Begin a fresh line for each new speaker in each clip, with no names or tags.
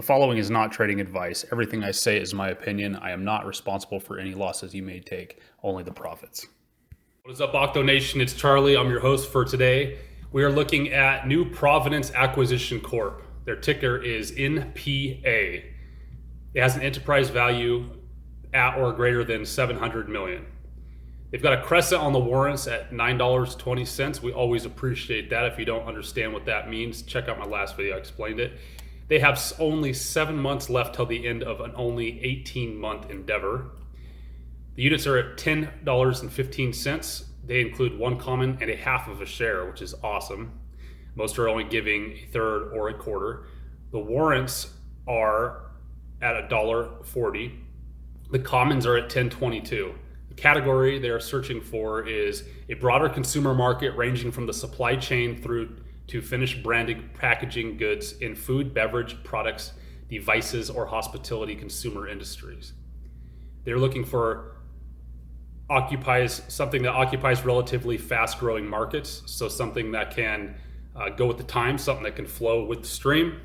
following is not trading advice. Everything I say is my opinion. I am not responsible for any losses you may take, only the profits.
What is up, Octo Nation? It's Charlie. I'm your host for today. We are looking at New Providence Acquisition Corp. Their ticker is NPA. It has an enterprise value at or greater than $700 million. They've got a Cresent on the warrants at $9.20. We always appreciate that. If you don't understand what that means, check out my last video. I explained it. They have only 7 months left till the end of an only 18-month endeavor. The units are at $10.15. They include one common and a half of a share, which is awesome. Most are only giving a third or a quarter. The warrants are at $1.40. The commons are at $10.22. The category they are searching for is a broader consumer market ranging from the supply chain through to finished branded packaging goods in food, beverage, products, devices, or hospitality consumer industries. They're looking for something that occupies relatively fast-growing markets, so something that can go with the times, something that can flow with the stream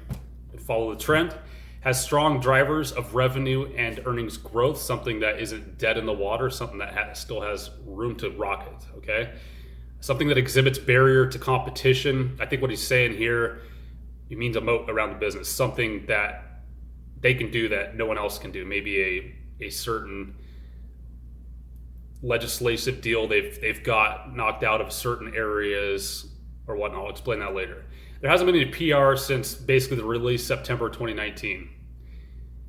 and follow the trend, has strong drivers of revenue and earnings growth, something that isn't dead in the water, something that still has room to rocket, okay? Something that exhibits barrier to competition. I think what he's saying here, he means a moat around the business, something that they can do that no one else can do. Maybe a certain legislative deal they've got knocked out of certain areas or whatnot. I'll explain that later. There hasn't been any PR since basically the release September 2019.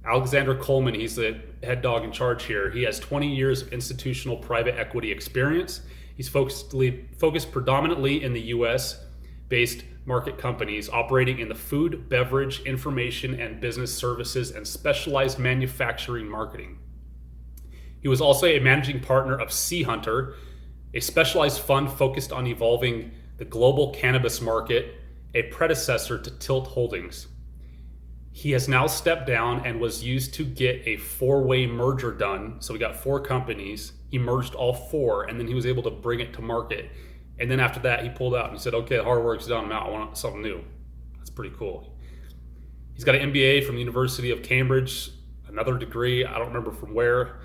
Alexander Coleman, he's the head dog in charge here. He has 20 years of institutional private equity experience. He's focused predominantly in the US-based market companies operating in the food, beverage, information, and business services and specialized manufacturing marketing. He was also a managing partner of Sea Hunter, a specialized fund focused on evolving the global cannabis market, a predecessor to Tilt Holdings. He has now stepped down and was used to get a four-way merger done. So we got four companies. He merged all four, and then he was able to bring it to market. And then after that, he pulled out and he said, okay, the hard work's done. I'm out. I want something new. That's pretty cool. He's got an MBA from the University of Cambridge, another degree, I don't remember from where.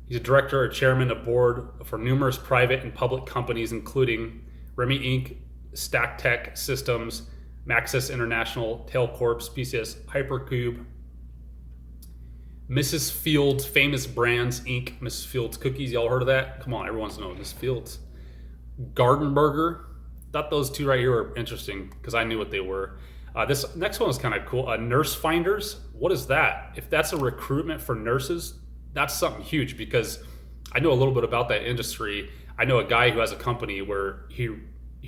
He's a director or chairman of board for numerous private and public companies, including Remy Inc., Stack Tech Systems, Maxis International, Tail Corp, PCS Hypercube, Mrs. Fields Famous Brands Inc., Mrs. Fields Cookies. Y'all heard of that? Come on, everyone's known Mrs. Fields. Garden Burger. Thought those two right here were interesting because I knew what they were. This next one is kind of cool. Nurse Finders. What is that? If that's a recruitment for nurses, that's something huge because I know a little bit about that industry. I know a guy who has a company where he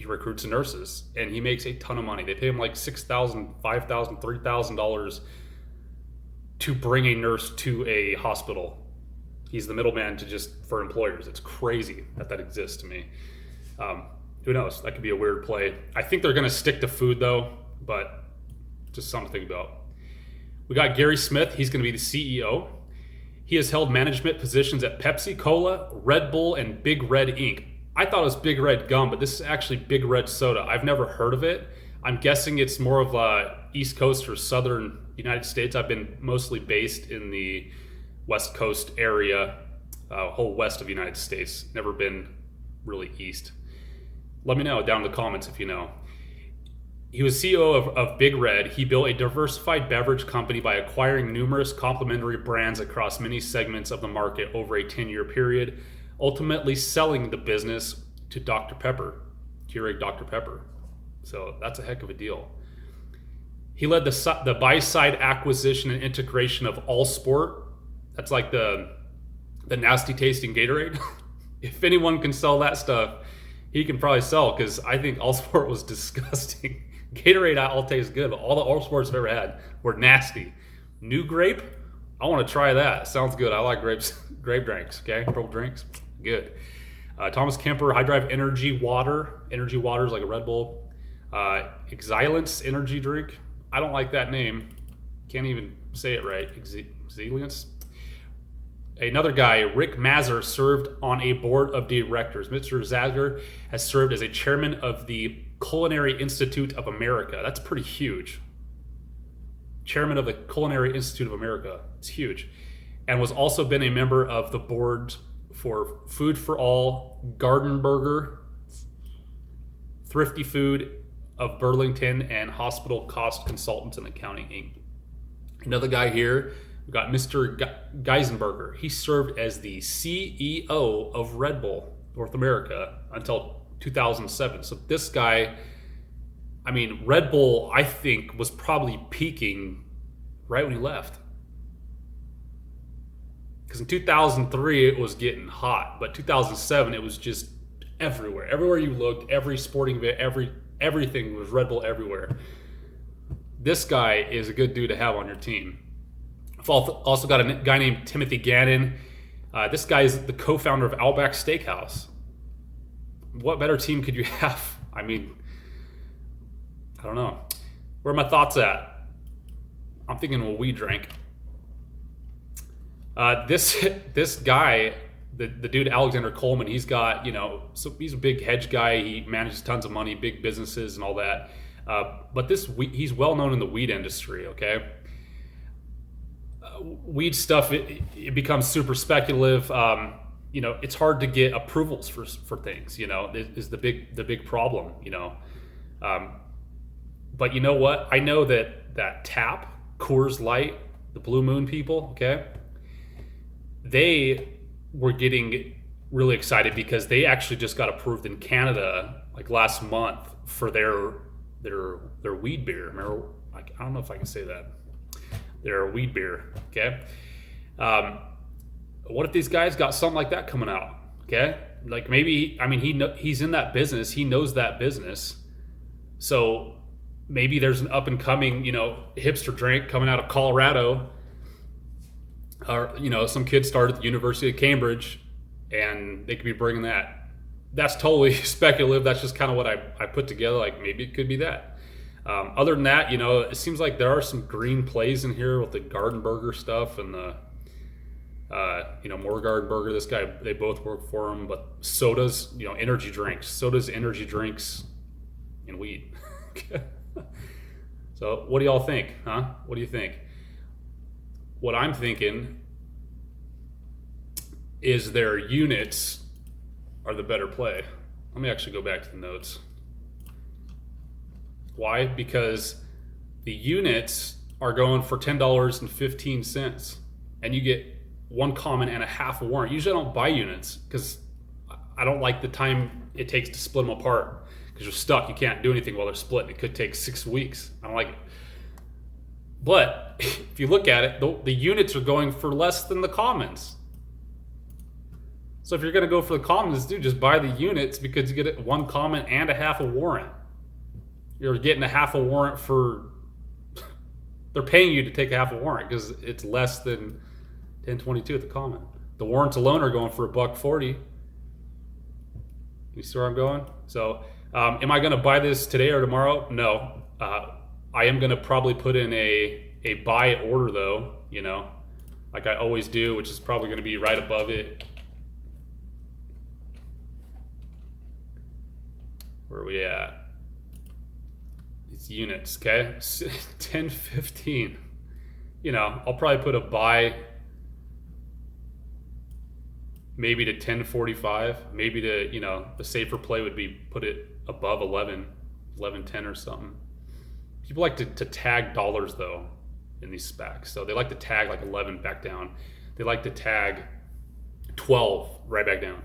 recruits nurses and he makes a ton of money. They pay him like $6,000, $5,000, $3,000 to bring a nurse to a hospital. He's the middleman for employers. It's crazy that exists to me. Who knows? That could be a weird play. I think they're going to stick to food though, but just something to think about. We got Gary Smith. He's going to be the CEO. He has held management positions at Pepsi Cola, Red Bull, and Big Red Inc. I thought it was Big Red Gum, but this is actually Big Red Soda. I've never heard of it. I'm guessing it's more of East Coast or Southern United States. I've been mostly based in the West Coast area, whole west of the United States. Never been really east. Let me know down in the comments if you know. He was CEO of Big Red. He built a diversified beverage company by acquiring numerous complementary brands across many segments of the market over a 10-year period, ultimately selling the business to Dr. Pepper, Keurig Dr. Pepper. So that's a heck of a deal. He led the buy-side acquisition and integration of All Sport. That's like the nasty tasting Gatorade. If anyone can sell that stuff, he can probably sell because I think All Sport was disgusting. Gatorade all tastes good, but all the All Sports I've ever had were nasty. New grape, I want to try that. Sounds good. I like grape drinks. Okay, purple drinks, good. Thomas Kemper, High Drive Energy Water. Energy Water is like a Red Bull. Exilence Energy Drink. I don't like that name. Can't even say it right. Exilence. Another guy, Rick Mazur, served on a board of directors. Mr. Zager has served as a chairman of the Culinary Institute of America. That's pretty huge. chairman of the Culinary Institute of America. It's huge. And was also been a member of the board for Food for All, Garden Burger, Thrifty Food of Burlington, and Hospital Cost Consultants and Accounting, Inc. Another guy here, we've got Mr. Geisenberger. He served as the CEO of Red Bull North America until 2007. So this guy, I mean, Red Bull, I think, was probably peaking right when he left. Because in 2003, it was getting hot. But 2007, it was just everywhere. Everywhere you looked, every sporting event, everything was Red Bull everywhere. This guy is a good dude to have on your team. I've also got a guy named Timothy Gannon. This guy is the co-founder of Outback Steakhouse. What better team could you have? I mean, I don't know. Where are my thoughts at? I'm thinking what we drank. This guy, the dude Alexander Coleman, he's got, so he's a big hedge guy. He manages tons of money, big businesses and all that. But he's well known in the weed industry, okay? Weed stuff, it becomes super speculative. It's hard to get approvals for things, is the big problem, But you know what? I know that Tap, Coors Light, the Blue Moon people, okay? They were getting really excited because they actually just got approved in Canada like last month for their weed beer. Remember, I don't know if I can say that. Their weed beer, okay? What if these guys got something like that coming out, okay? Like maybe, he's in that business. He knows that business. So maybe there's an up and coming, hipster drink coming out of Colorado. Or, some kid started at the University of Cambridge and they could be bringing that. That's totally speculative. That's just kind of what I put together. Like maybe it could be that. Other than that, it seems like there are some green plays in here with the Garden Burger stuff and the, more Garden Burger. This guy, they both work for him. But sodas, energy drinks, and weed. So what do y'all think, huh? What do you think? What I'm thinking is their units are the better play. Let me actually go back to the notes. Why? Because the units are going for $10.15, and you get one common and a half a warrant. Usually I don't buy units because I don't like the time it takes to split them apart because you're stuck. You can't do anything while they're split. It could take 6 weeks. I don't like it. But if you look at it, the units are going for less than the commons. So if you're going to go for the commons, dude, just buy the units because you get one common and a half a warrant. You're getting a half a warrant for... They're paying you to take a half a warrant because it's less than $10.22 at the common. The warrants alone are going for $1.40. You see where I'm going? So am I going to buy this today or tomorrow? No. I am going to probably put in a buy order though, like I always do, which is probably going to be right above it. Where are we at? It's units, okay? 10.15. I'll probably put a buy maybe to 10.45. Maybe to, the safer play would be put it above 11.10 or something. People like to tag dollars though in these SPACs. So they like to tag like 11 back down. They like to tag 12 right back down.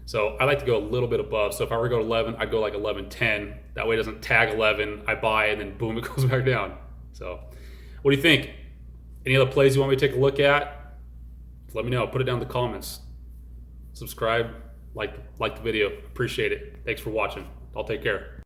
So I like to go a little bit above. So if I were to go 11, I'd go like 11.10. That way it doesn't tag 11. I buy and then boom, it goes back down. So what do you think? Any other plays you want me to take a look at? Let me know. Put it down in the comments. Subscribe, like the video. Appreciate it. Thanks for watching. I'll take care.